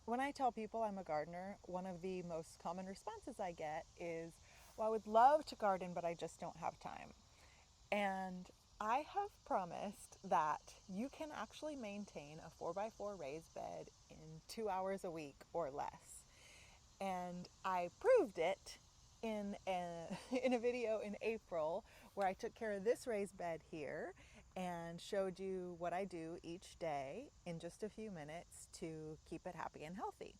When I tell people I'm a gardener, one of the most common responses I get is, "Well, I would love to garden, but I just don't have time." And I have promised that you can actually maintain a 4x4 raised bed in 2 hours a week or less. And I proved it in in a video in April where I took care of this raised bed here and showed you what I do each day in just a few minutes to keep it happy and healthy.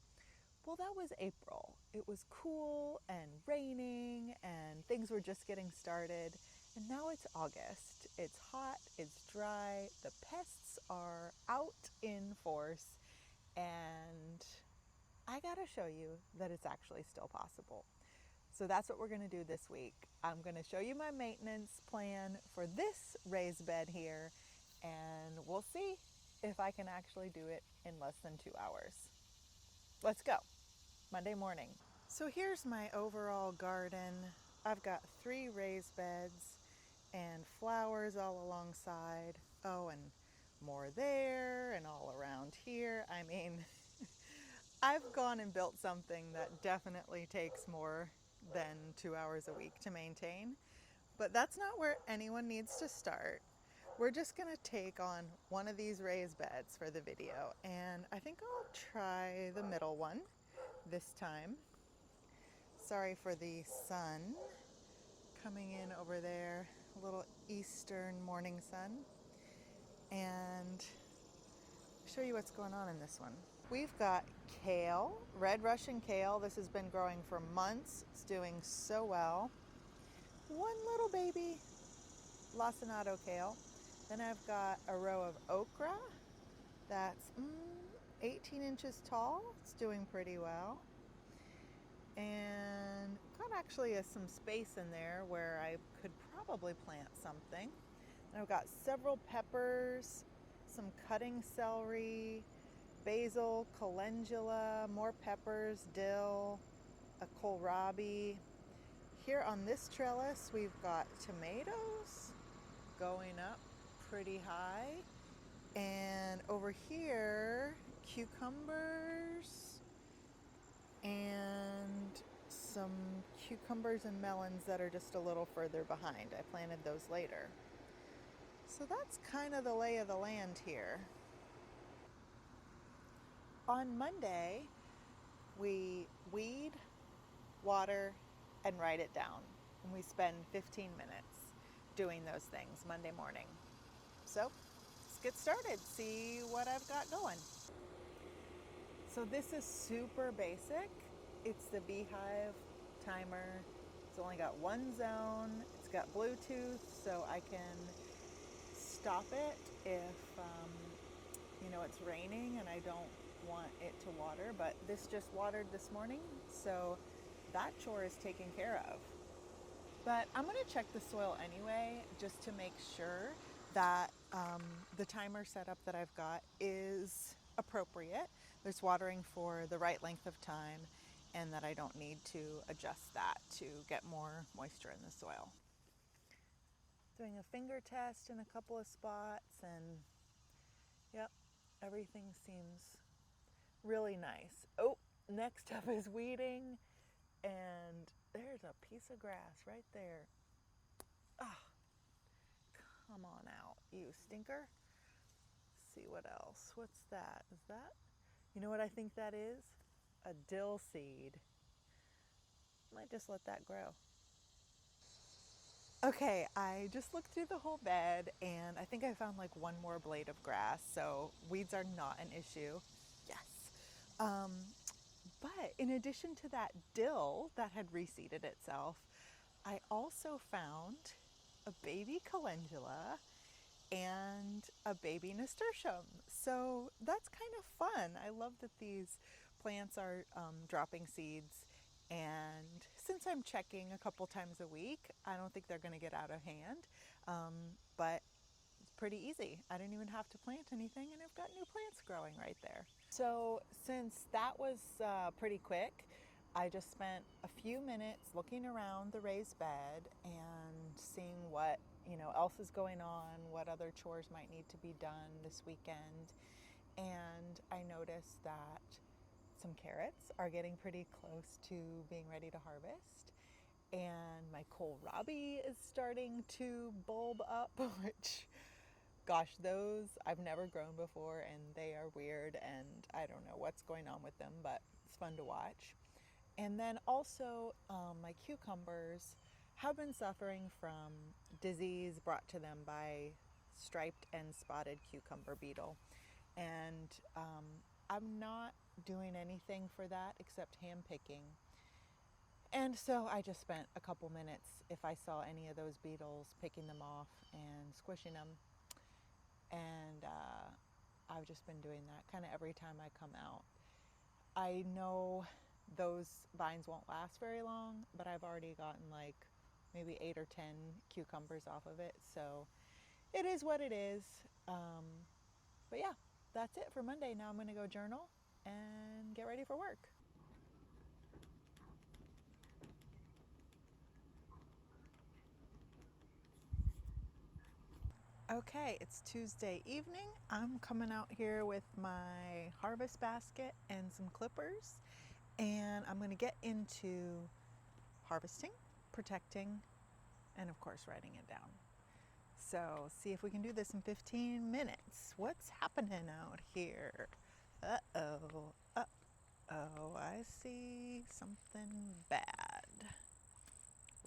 Well, that was April. It was cool and raining and things were just getting started. And now it's August. It's hot, it's dry, the pests are out in force, and I gotta show you that it's actually still possible. So that's what we're gonna do this week. I'm gonna show you my maintenance plan for this raised bed here, and we'll see if I can actually do it in less than 2 hours. Let's go. Monday morning. So here's my overall garden. I've got 3 raised beds and flowers all alongside. Oh, and more there and all around here. I mean, I've gone and built something that definitely takes more than 2 hours a week to maintain, but that's not where anyone needs to start. We're just gonna take on one of these raised beds for the video, and I think I'll try the middle one this time. Sorry for the sun coming in over there, a little eastern morning sun, and show you what's going on in this one. We've got kale, red Russian kale. This has been growing for months. It's doing so well. One little baby lacinato kale. Then I've got a row of okra that's 18 inches tall. It's doing pretty well. And got actually some space in there where I could probably plant something. And I've got several peppers, some cutting celery, basil, calendula, more peppers, dill, a kohlrabi. Here on this trellis, we've got tomatoes going up pretty high. And over here, cucumbers and some cucumbers and melons that are just a little further behind. I planted those later. So that's kind of the lay of the land here. On Monday, we weed, water, and write it down. And we spend 15 minutes doing those things Monday morning. So let's get started, see what I've got going. So this is super basic. It's the beehive timer. It's only got one zone. It's got Bluetooth, so I can stop it if it's raining and I don't want it to water. But this just watered this morning, so that chore is taken care of. But I'm going to check the soil anyway, just to make sure that the timer setup that I've got is appropriate. There's watering for the right length of time, and that I don't need to adjust that to get more moisture in the soil. Doing a finger test in a couple of spots, and yep, everything seems really nice. Oh, next up is weeding, and there's a piece of grass right there. Ah, come on out, you stinker. Let's see what else. What's that? Is that? You know what I think that is? A dill seed. Might just let that grow. Okay, I just looked through the whole bed and I think I found like one more blade of grass, so weeds are not an issue. Yes. But in addition to that dill that had reseeded itself, I also found a baby calendula and a baby nasturtium. So that's kind of fun. I love that these plants are dropping seeds. And since I'm checking a couple times a week, I don't think they're going to get out of hand. But it's pretty easy. I didn't even have to plant anything, and I've got new plants growing right there. So since that was pretty quick, I just spent a few minutes looking around the raised bed and seeing what else is going on, what other chores might need to be done this weekend. And I noticed that some carrots are getting pretty close to being ready to harvest. And my kohlrabi is starting to bulb up, which, gosh, those I've never grown before and they are weird and I don't know what's going on with them, but it's fun to watch. And then also, my cucumbers have been suffering from disease brought to them by striped and spotted cucumber beetle. And I'm not doing anything for that except hand picking. And so I just spent a couple minutes, if I saw any of those beetles, picking them off and squishing them. And I've just been doing that kind of every time I come out. I know those vines won't last very long, but I've already gotten like maybe 8 or 10 cucumbers off of it. So it is what it is. But yeah, that's it for Monday. Now I'm going to go journal and get ready for work. Okay, it's Tuesday evening. I'm coming out here with my harvest basket and some clippers, and I'm going to get into harvesting, protecting, and of course writing it down. So see if we can do this in 15 minutes. What's happening out here? Uh-oh, uh-oh, I see something bad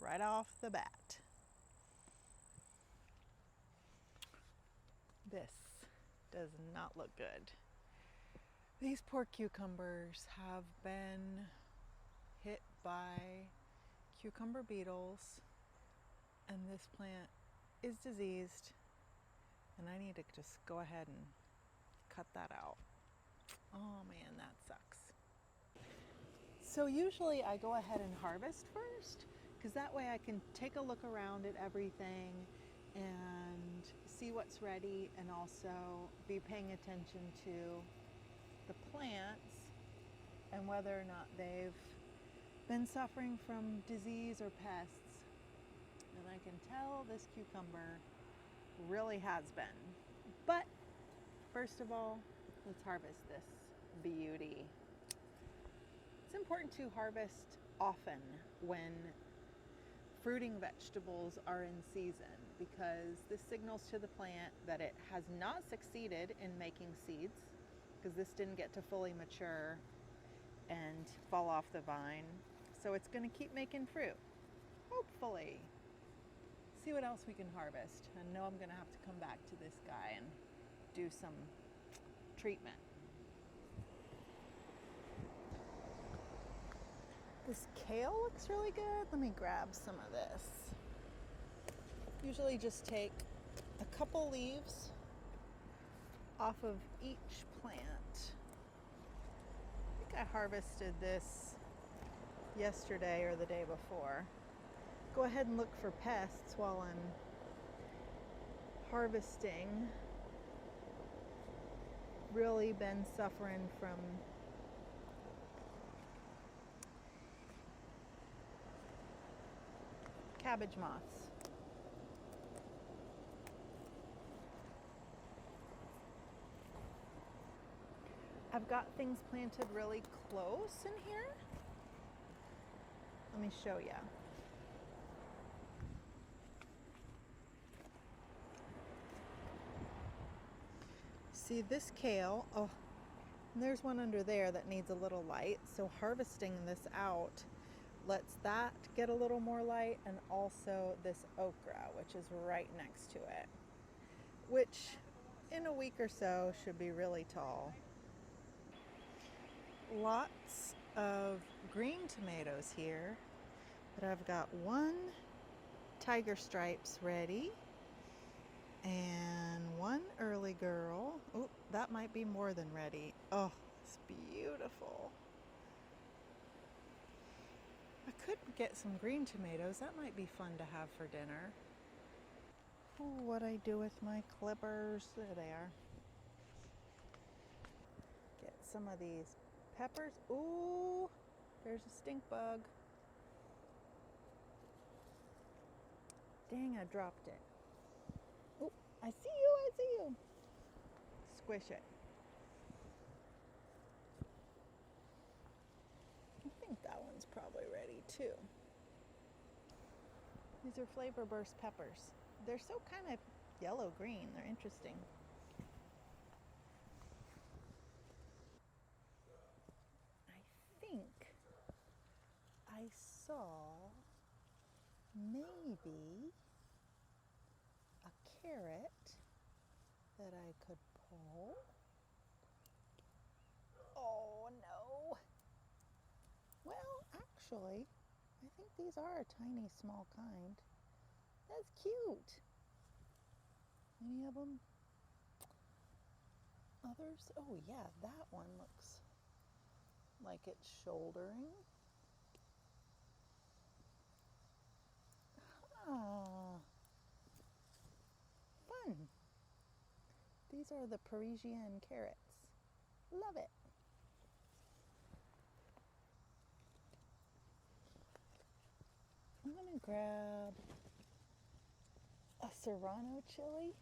right off the bat. This does not look good. These poor cucumbers have been hit by cucumber beetles, and this plant is diseased, and I need to just go ahead and cut that out. Oh man, that sucks. So usually I go ahead and harvest first, because that way I can take a look around at everything and see what's ready, and also be paying attention to the plants and whether or not they've been suffering from disease or pests. And I can tell this cucumber really has been. But first of all, let's harvest this beauty. It's important to harvest often when fruiting vegetables are in season, because this signals to the plant that it has not succeeded in making seeds, because this didn't get to fully mature and fall off the vine. So it's going to keep making fruit, hopefully. See what else we can harvest. I know I'm going to have to come back to this guy and do some treatment. This kale looks really good. Let me grab some of this. Usually just take a couple leaves off of each plant. I think I harvested this yesterday or the day before. Go ahead and look for pests while I'm harvesting. Really been suffering from cabbage moths. I've got things planted really close in here. Let me show you. See this kale? Oh, and there's one under there that needs a little light. So harvesting this out lets that get a little more light, and also this okra, which is right next to it, which in a week or so should be really tall. Lots of green tomatoes here, but I've got one tiger stripes ready and one early girl. Oh, that might be more than ready. Oh, it's beautiful. I could get some green tomatoes. That might be fun to have for dinner. Oh, what I do with my clippers. There they are. Get some of these peppers. Ooh, there's a stink bug. Dang, I dropped it. Oh, I see you, I see you. Squish it. probably ready too. These are flavor burst peppers. They're so kind of yellow-green. They're interesting. I think I saw maybe a carrot that I could pull. Oh no. Well, actually, I think these are a tiny small kind. That's cute. Any of them? Others? Oh yeah, that one looks like it's shouldering. Ah, fun. These are the Parisian carrots. Love it. I'm gonna grab a serrano chili.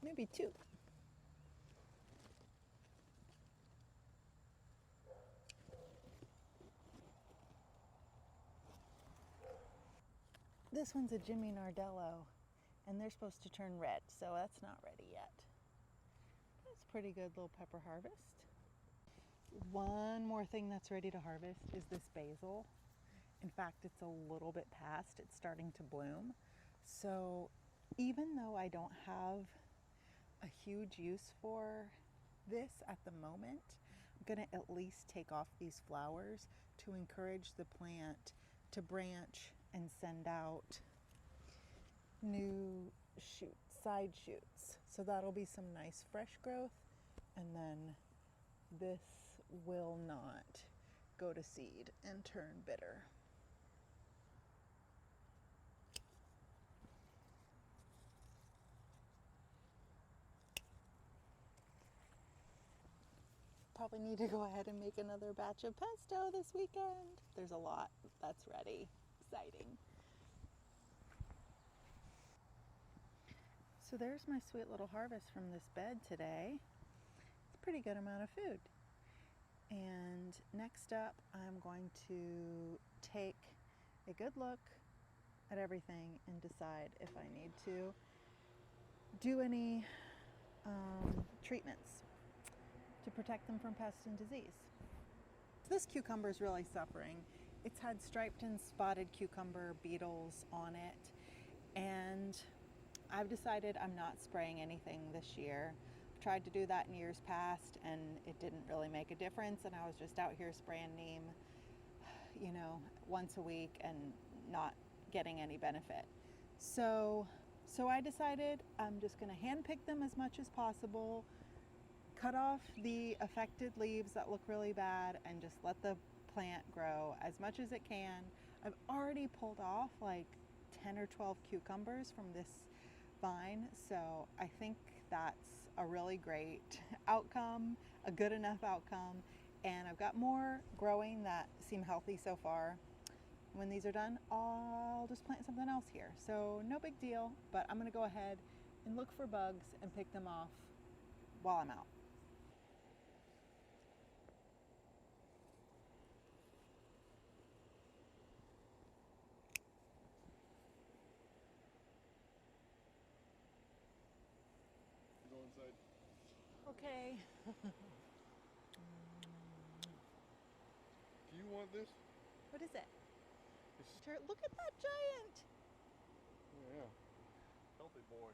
Maybe two. This one's a Jimmy Nardello, and they're supposed to turn red, so that's not ready yet. That's a pretty good little pepper harvest. One more thing that's ready to harvest is this basil. In fact, it's a little bit past, it's starting to bloom. So even though I don't have a huge use for this at the moment, I'm gonna at least take off these flowers to encourage the plant to branch and send out new shoots, side shoots. So that'll be some nice fresh growth, and then this will not go to seed and turn bitter. Probably need to go ahead and make another batch of pesto this weekend. There's a lot that's ready. Exciting. So there's my sweet little harvest from this bed today. It's a pretty good amount of food. And next up, I'm going to take a good look at everything and decide if I need to do any treatments to protect them from pests and disease. This cucumber is really suffering. It's had striped and spotted cucumber beetles on it, and I've decided I'm not spraying anything this year. I've tried to do that in years past and it didn't really make a difference, and I was just out here spraying neem, once a week and not getting any benefit. So I decided I'm just going to hand pick them as much as possible, cut off the affected leaves that look really bad, and just let the plant grow as much as it can. I've already pulled off like 10 or 12 cucumbers from this vine, so I think that's a really great outcome, a good enough outcome, and I've got more growing that seem healthy so far. When these are done, I'll just plant something else here, so no big deal, but I'm gonna go ahead and look for bugs and pick them off while I'm out. Go inside. Okay. Do you want this? What is it? It's, Look at that giant. oh, yeah. Healthy boy.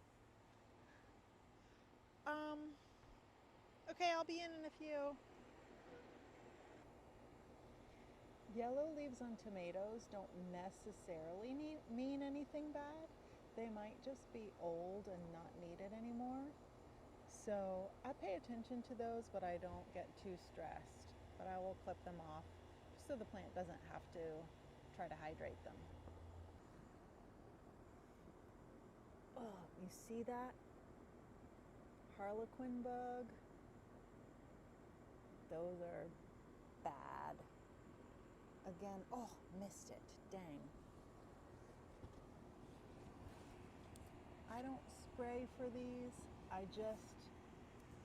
Okay, I'll be in a few. Yellow leaves on tomatoes don't necessarily mean anything bad. They might just be old and not needed anymore. So I pay attention to those, but I don't get too stressed. But I will clip them off just so the plant doesn't have to try to hydrate them. Oh, you see that? Harlequin bug. Those are bad. Again, oh, missed it, dang. I don't spray for these, I just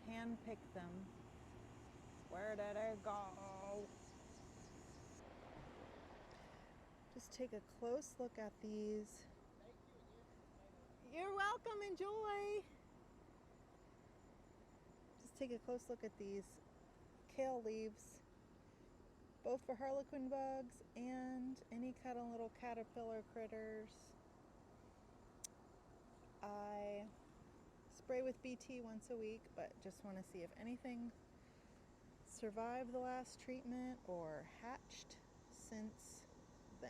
hand pick them Where did it go? Just take a close look at these. You're welcome, enjoy. Just take a close look at these kale leaves, both for harlequin bugs and any kind of little caterpillar critters. I spray with BT once a week, but just want to see if anything survived the last treatment or hatched since then.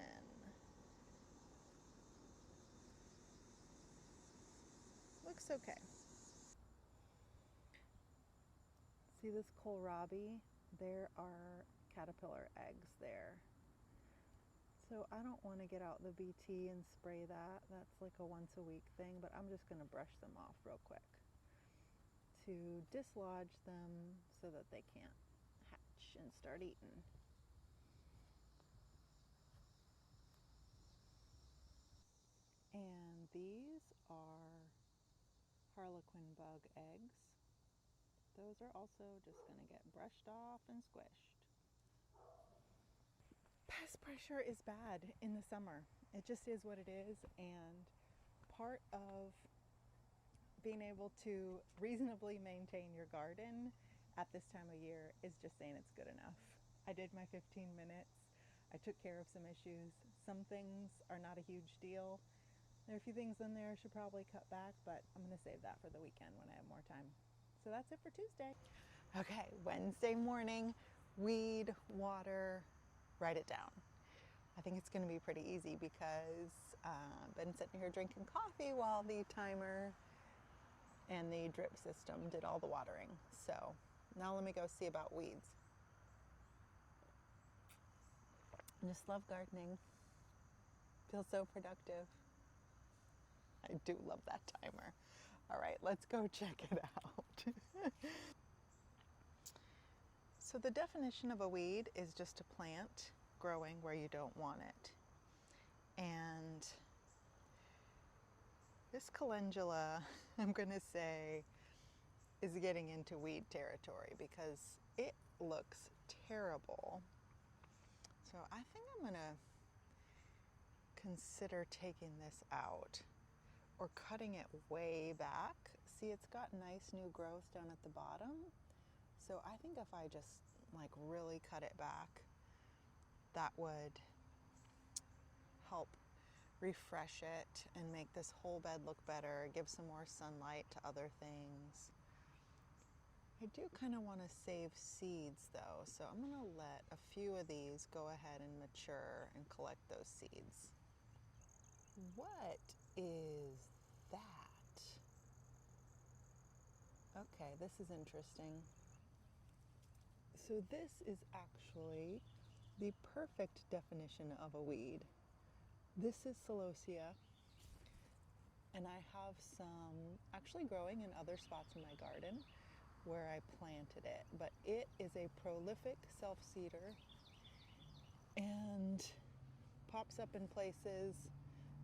Looks okay. See this kohlrabi? There are caterpillar eggs there. So I don't want to get out the BT and spray that. That's like a once a week thing, but I'm just going to brush them off real quick to dislodge them so that they can't hatch and start eating. And these are harlequin bug eggs. Those are also just going to get brushed off and squished. Pest pressure is bad in the summer. It just is what it is, and part of being able to reasonably maintain your garden at this time of year is just saying it's good enough. I did my 15 minutes. I took care of some issues. Some things are not a huge deal. There are a few things in there I should probably cut back, but I'm going to save that for the weekend when I have more time. So that's it for Tuesday. Okay, Wednesday morning, weed, water, write it down. I think it's going to be pretty easy because I've been sitting here drinking coffee while the timer and the drip system did all the watering. So now let me go see about weeds. I just love gardening. Feels so productive. I do love that timer. All right, let's go check it out. So the definition of a weed is just a plant growing where you don't want it. And this calendula, I'm going to say, is getting into weed territory because it looks terrible. So I think I'm going to consider taking this out or cutting it way back. See, it's got nice new growth down at the bottom. So I think if I just like really cut it back, that would help refresh it and make this whole bed look better, give some more sunlight to other things. I do kind of want to save seeds though, so I'm going to let a few of these go ahead and mature and collect those seeds. What is that? Okay, this is interesting. So this is actually the perfect definition of a weed. This is celosia, and I have some actually growing in other spots in my garden where I planted it, but it is a prolific self-seeder and pops up in places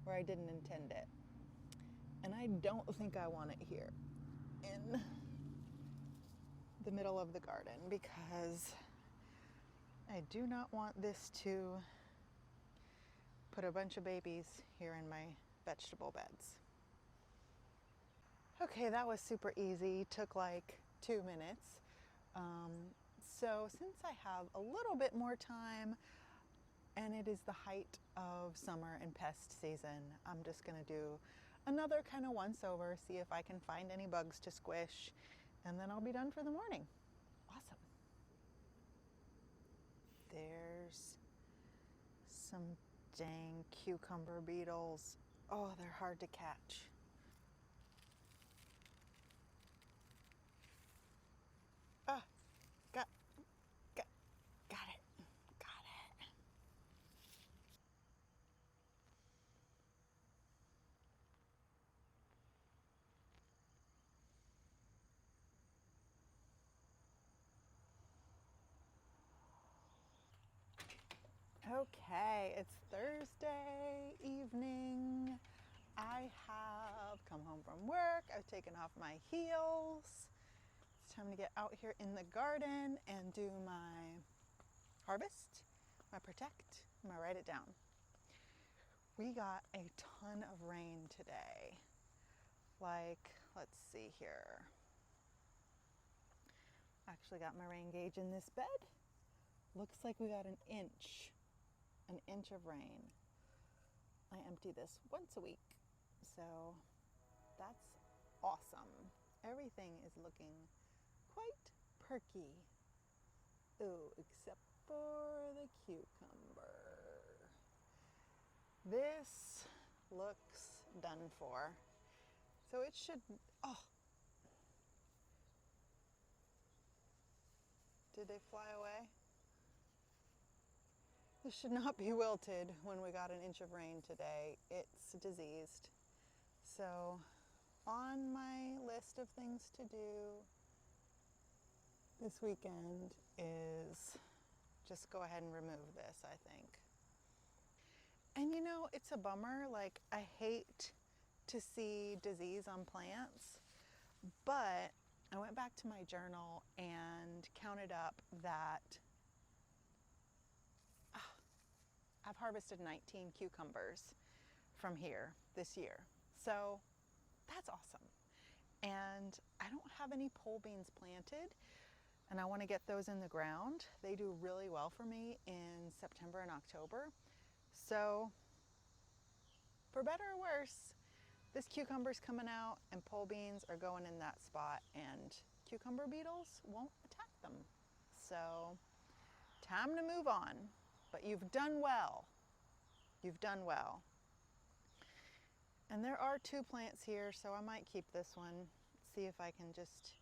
where I didn't intend it. And I don't think I want it here in the middle of the garden because I do not want this to put a bunch of babies here in my vegetable beds. Okay, that was super easy. Took like 2 minutes. So since I have a little bit more time and it is the height of summer and pest season, I'm just gonna do another kind of once over, see if I can find any bugs to squish, and then I'll be done for the morning. Awesome. There's some dang cucumber beetles. Oh, they're hard to catch. Ah, got, got, got it, got it. Okay, it's Thursday evening. I have come home from work. I've taken off my heels. It's time to get out here in the garden and do my harvest, my protect, my write it down. We got a ton of rain today. Like, let's see here. Actually got my rain gauge in this bed. Looks like we got an inch of rain. I empty this once a week, so that's awesome. Everything is looking quite perky. Oh, except for the cucumber. This looks done for. So it should, oh. Did they fly away? This should not be wilted when we got an inch of rain today. It's diseased. So on my list of things to do this weekend is just go ahead and remove this, I think. And you know, it's a bummer. Like, I hate to see disease on plants, but I went back to my journal and counted up that I've harvested 19 cucumbers from here this year. So that's awesome. And I don't have any pole beans planted, and I want to get those in the ground. They do really well for me in September and October. So for better or worse, this cucumber's coming out and pole beans are going in that spot, and cucumber beetles won't attack them. So time to move on. But you've done well. You've done well. And there are 2 plants here, so I might keep this one. See if I can just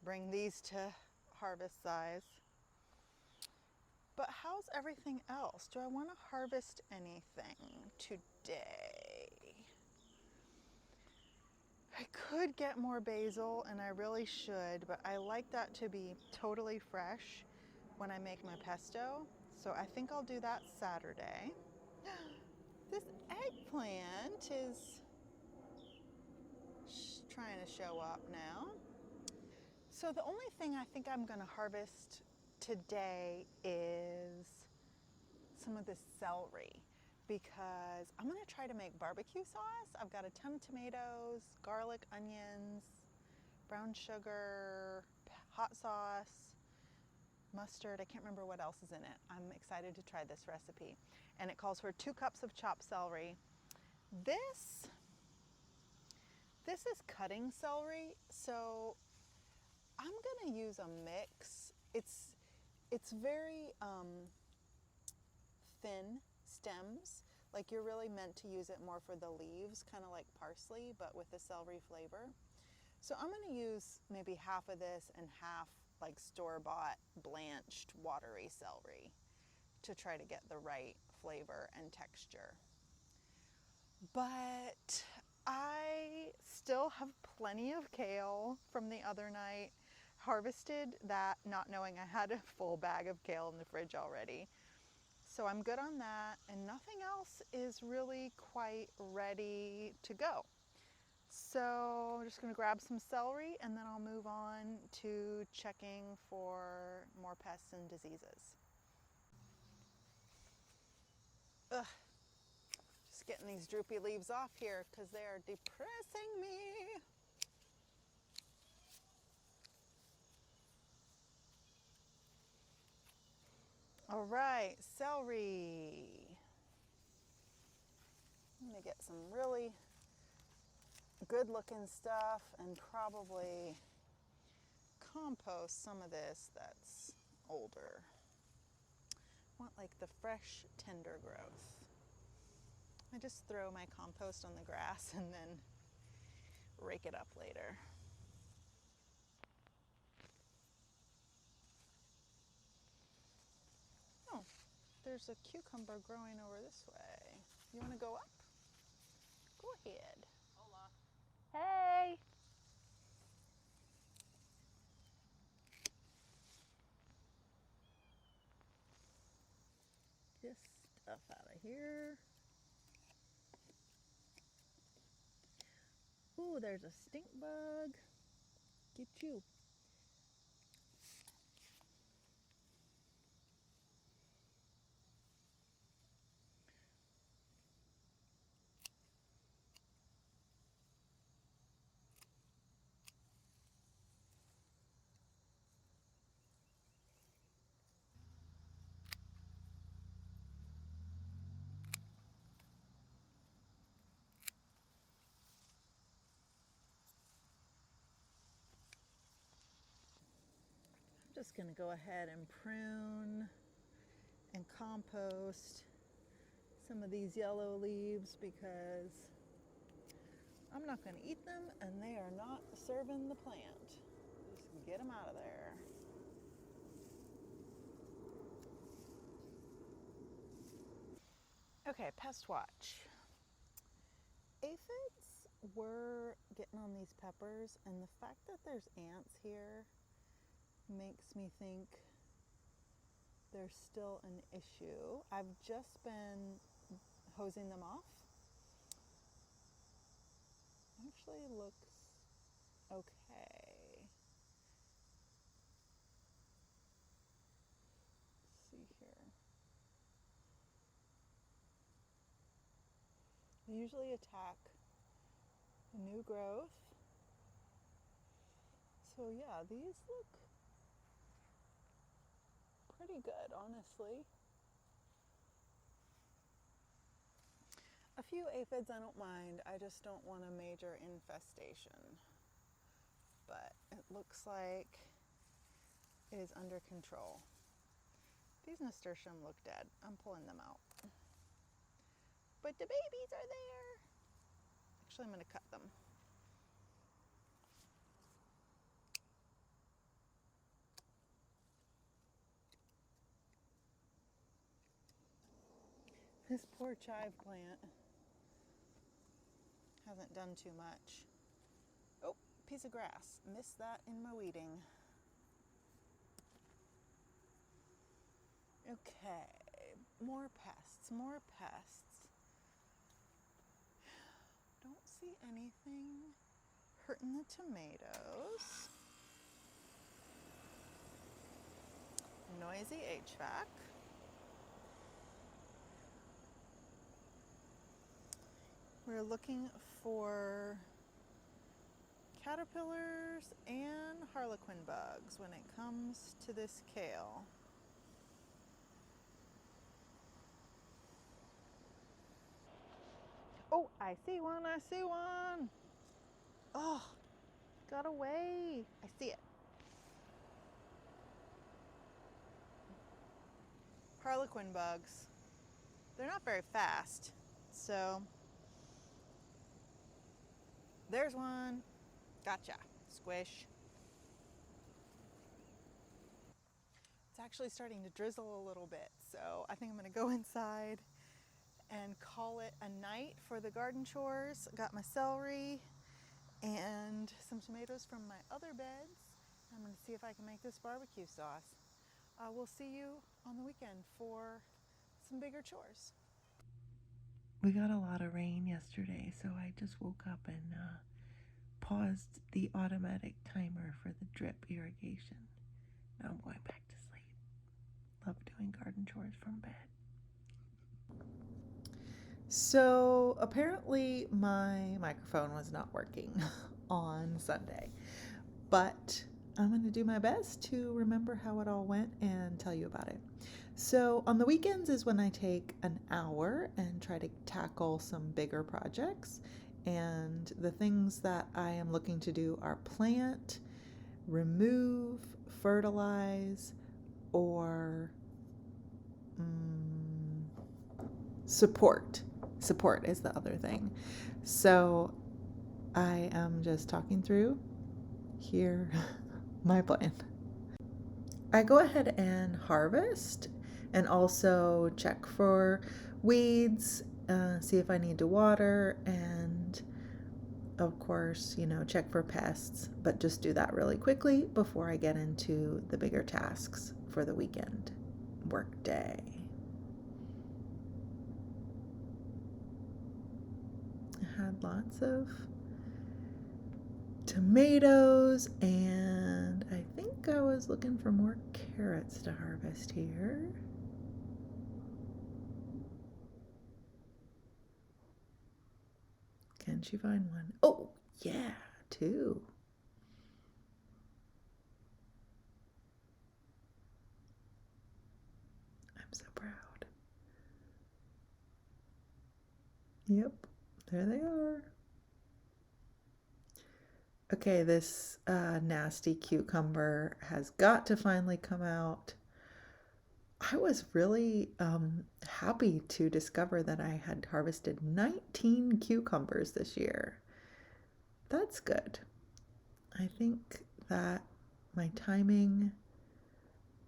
bring these to harvest size. But how's everything else? Do I want to harvest anything today? I could get more basil, and I really should, but I like that to be totally fresh when I make my pesto. So I think I'll do that Saturday. This eggplant is trying to show up now. So the only thing I think I'm going to harvest today is some of this celery, because I'm going to try to make barbecue sauce. I've got a ton of tomatoes, garlic, onions, brown sugar, hot sauce, mustard. I can't remember what else is in it. I'm excited to try this recipe. And it calls for 2 cups of chopped celery. This is cutting celery, so I'm gonna use a mix. It's very thin stems. Like, you're really meant to use it more for the leaves, kind of like parsley, but with the celery flavor. So I'm gonna use maybe half of this and half like store-bought blanched watery celery to try to get the right flavor and texture. But I still have plenty of kale from the other night. Harvested that not knowing I had a full bag of kale in the fridge already. So I'm good on that, and nothing else is really quite ready to go. So I'm just going to grab some celery, and then I'll move on to checking for more pests and diseases. Ugh. Just getting these droopy leaves off here because they are depressing me. All right, celery. I'm going to get some really good looking stuff and probably compost some of this that's older. I want like the fresh, tender growth. I just throw my compost on the grass and then rake it up later. Oh, there's a cucumber growing over this way. You want to go up? Go ahead. Hola. Hey! This stuff out of here. Ooh, there's a stink bug. Get you. just going to go ahead and prune and compost some of these yellow leaves because I'm not going to eat them and they are not serving the plant. Just get them out of there. Okay, pest watch. Aphids were getting on these peppers, and the fact that there's ants here makes me think there's still an issue. I've just been hosing them off. Actually looks okay. Let's see here. They usually attack new growth. So yeah, these look pretty good, honestly. A few aphids I don't mind, I just don't want a major infestation. But it looks like it is under control. These nasturtium look dead. I'm pulling them out. But the babies are there. Actually, I'm going to cut them. This poor chive plant hasn't done too much. Oh, piece of grass. Missed that in my weeding. Okay, more pests, more pests. Don't see anything hurting the tomatoes. Noisy HVAC. We're looking for caterpillars and harlequin bugs when it comes to this kale. Oh, I see one, I see one. Oh, got away. I see it. Harlequin bugs. They're not very fast, so there's one. Gotcha. Squish. It's actually starting to drizzle a little bit, so I think I'm going to go inside and call it a night for the garden chores. Got my celery and some tomatoes from my other beds. I'm going to see if I can make this barbecue sauce. We'll see you on the weekend for some bigger chores. We got a lot of rain yesterday, so I just woke up and paused the automatic timer for the drip irrigation. Now I'm going back to sleep. Love doing garden chores from bed. So apparently my microphone was not working on Sunday, but I'm going to do my best to remember how it all went and tell you about it. So on the weekends is when I take an hour and try to tackle some bigger projects. And the things that I am looking to do are plant, remove, fertilize, or support. Support is the other thing. So I am just talking through here my plan. I go ahead and harvest and also check for weeds, see if I need to water, and of course, check for pests, but just do that really quickly before I get into the bigger tasks for the weekend work day. I had lots of tomatoes, and I think I was looking for more carrots to harvest here. Can she find one? Oh, yeah, two. I'm so proud. Yep, there they are. Okay, this nasty cucumber has got to finally come out. I was really happy to discover that I had harvested 19 cucumbers this year. That's good. I think that my timing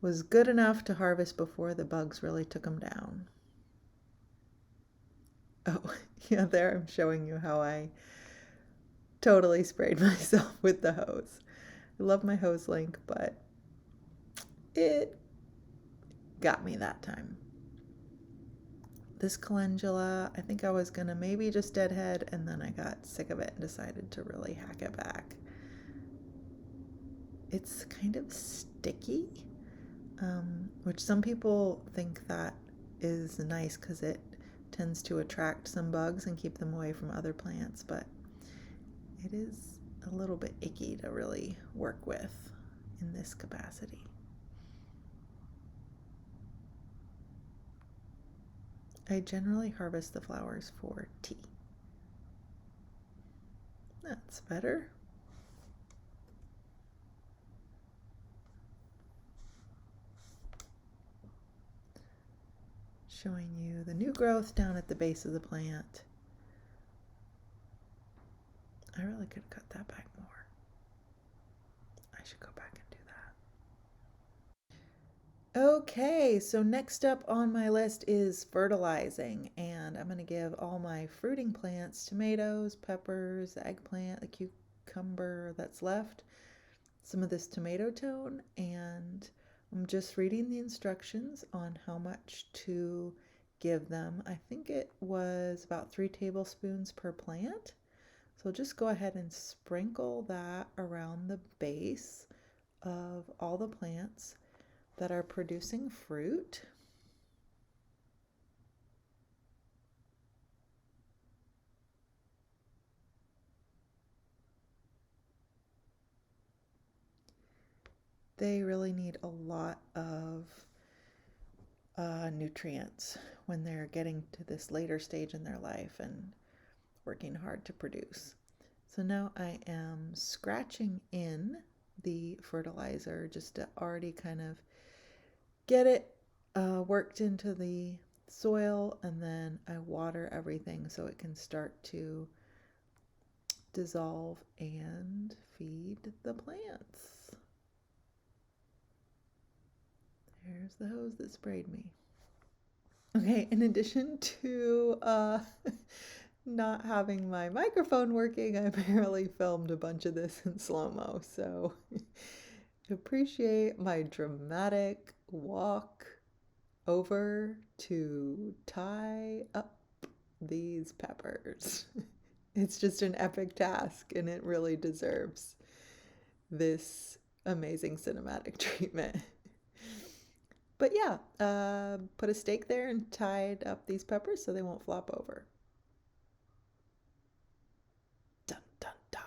was good enough to harvest before the bugs really took them down. Oh, yeah, there I'm showing you how I totally sprayed myself with the hose. I love my hose link, but it got me that time. This calendula, I think I was gonna maybe just deadhead, and then I got sick of it and decided to really hack it back. It's kind of sticky, which some people think that is nice because it tends to attract some bugs and keep them away from other plants, but it is a little bit icky to really work with in this capacity. I generally harvest the flowers for tea. That's better. Showing you the new growth down at the base of the plant. I really could have cut that back more. I should go back and do that. Okay, so next up on my list is fertilizing, and I'm going to give all my fruiting plants, tomatoes, peppers, the eggplant, the cucumber that's left, some of this tomato tone, and I'm just reading the instructions on how much to give them. I think it was about 3 tablespoons per plant. So just go ahead and sprinkle that around the base of all the plants that are producing fruit. They really need a lot of nutrients when they're getting to this later stage in their life and working hard to produce. So now I am scratching in the fertilizer just to already kind of get it worked into the soil, and then I water everything so it can start to dissolve and feed the plants. There's the hose that sprayed me. Okay, in addition to not having my microphone working, I barely filmed a bunch of this in slow-mo, so appreciate my dramatic walk over to tie up these peppers. It's just an epic task, and it really deserves this amazing cinematic treatment. But yeah, put a stake there and tied up these peppers so they won't flop over. Dun dun dun.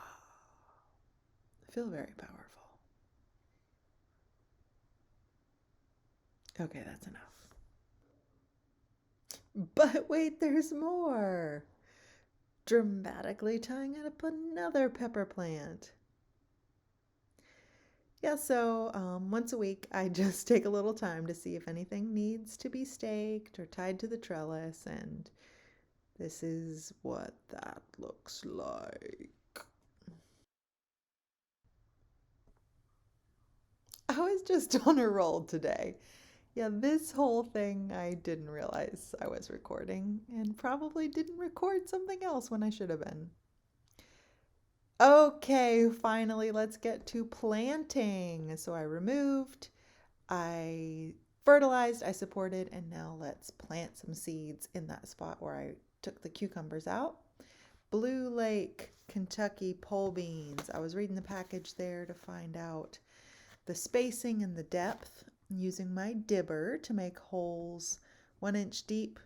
I feel very powerful. Okay, that's enough. But wait, there's more. Dramatically tying up another pepper plant. Yeah, so once a week I just take a little time to see if anything needs to be staked or tied to the trellis, and this is what that looks like. I was just on a roll today. Yeah, this whole thing I didn't realize I was recording, and probably didn't record something else when I should have been. Okay, finally, let's get to planting. So I removed, I fertilized, I supported, and now let's plant some seeds in that spot where I took the cucumbers out. Blue Lake, Kentucky pole beans. I was reading the package there to find out the spacing and the depth, using my dibber to make holes 1 inch deep,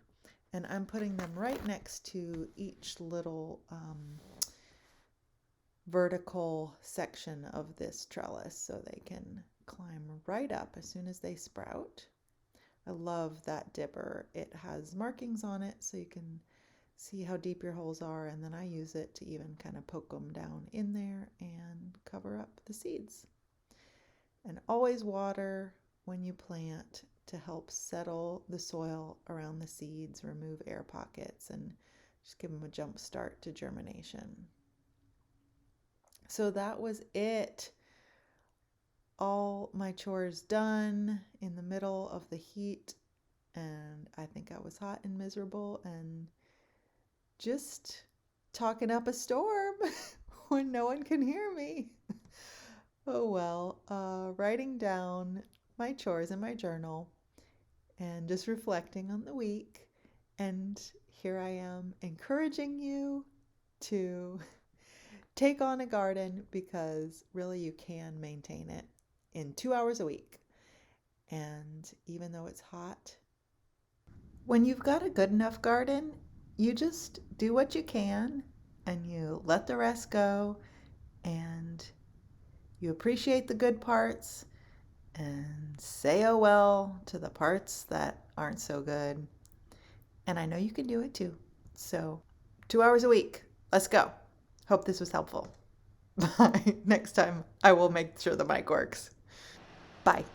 and I'm putting them right next to each little vertical section of this trellis so they can climb right up as soon as they sprout. I love that dibber. It has markings on it so you can see how deep your holes are, and then I use it to even kind of poke them down in there and cover up the seeds. And always water when you plant to help settle the soil around the seeds, remove air pockets, and just give them a jump start to germination. So that was it. All my chores done in the middle of the heat, and I think I was hot and miserable and just talking up a storm when no one can hear me. Oh well, writing down my chores in my journal and just reflecting on the week. And here I am encouraging you to take on a garden, because really you can maintain it in 2 hours a week. And even though it's hot, when you've got a good enough garden, you just do what you can and you let the rest go, and you appreciate the good parts and say oh well to the parts that aren't so good. And I know you can do it too. So, 2 hours a week. Let's go. Hope this was helpful. Bye. Next time I will make sure the mic works. Bye.